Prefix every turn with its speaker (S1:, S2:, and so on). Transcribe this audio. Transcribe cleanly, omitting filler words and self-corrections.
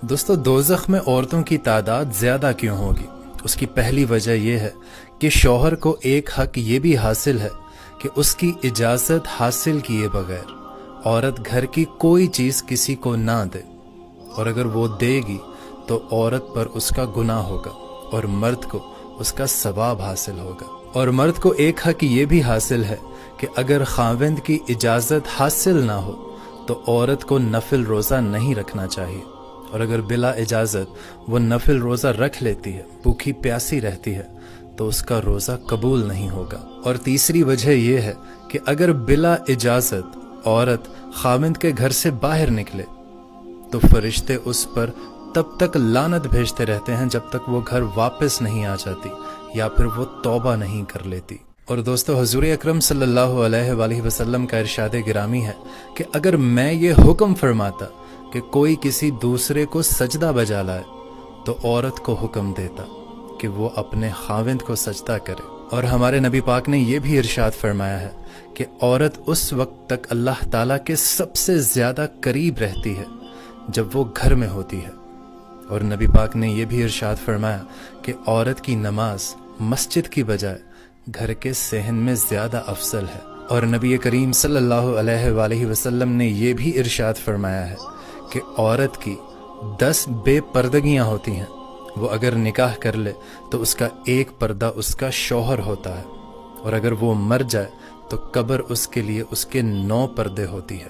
S1: دوستو دوزخ میں عورتوں کی تعداد زیادہ کیوں ہوگی؟ اس کی پہلی وجہ یہ ہے کہ شوہر کو ایک حق یہ بھی حاصل ہے کہ اس کی اجازت حاصل کیے بغیر عورت گھر کی کوئی چیز کسی کو نہ دے، اور اگر وہ دے گی تو عورت پر اس کا گناہ ہوگا اور مرد کو اس کا ثواب حاصل ہوگا۔ اور مرد کو ایک حق یہ بھی حاصل ہے کہ اگر خاوند کی اجازت حاصل نہ ہو تو عورت کو نفل روزہ نہیں رکھنا چاہیے، اور اگر بلا اجازت وہ نفل روزہ رکھ لیتی ہے، بھوکی پیاسی رہتی ہے، تو اس کا روزہ قبول نہیں ہوگا۔ اور تیسری وجہ یہ ہے کہ اگر بلا اجازت عورت خاوند کے گھر سے باہر نکلے تو فرشتے اس پر تب تک لعنت بھیجتے رہتے ہیں جب تک وہ گھر واپس نہیں آ جاتی یا پھر وہ توبہ نہیں کر لیتی۔ اور دوستو، حضور اکرم صلی اللہ علیہ وآلہ وسلم کا ارشاد گرامی ہے کہ اگر میں یہ حکم فرماتا کہ کوئی کسی دوسرے کو سجدہ بجا لائے تو عورت کو حکم دیتا کہ وہ اپنے خاوند کو سجدہ کرے۔ اور ہمارے نبی پاک نے یہ بھی ارشاد فرمایا ہے کہ عورت اس وقت تک اللہ تعالیٰ کے سب سے زیادہ قریب رہتی ہے جب وہ گھر میں ہوتی ہے۔ اور نبی پاک نے یہ بھی ارشاد فرمایا کہ عورت کی نماز مسجد کی بجائے گھر کے صحن میں زیادہ افضل ہے۔ اور نبی کریم صلی اللہ علیہ وآلہ وسلم نے یہ بھی ارشاد فرمایا ہے کہ عورت کی 10 بے پردگیاں ہوتی ہیں، وہ اگر نکاح کر لے تو اس کا ایک پردہ اس کا شوہر ہوتا ہے، اور اگر وہ مر جائے تو قبر اس کے لیے اس کے 9 پردے ہوتی ہے۔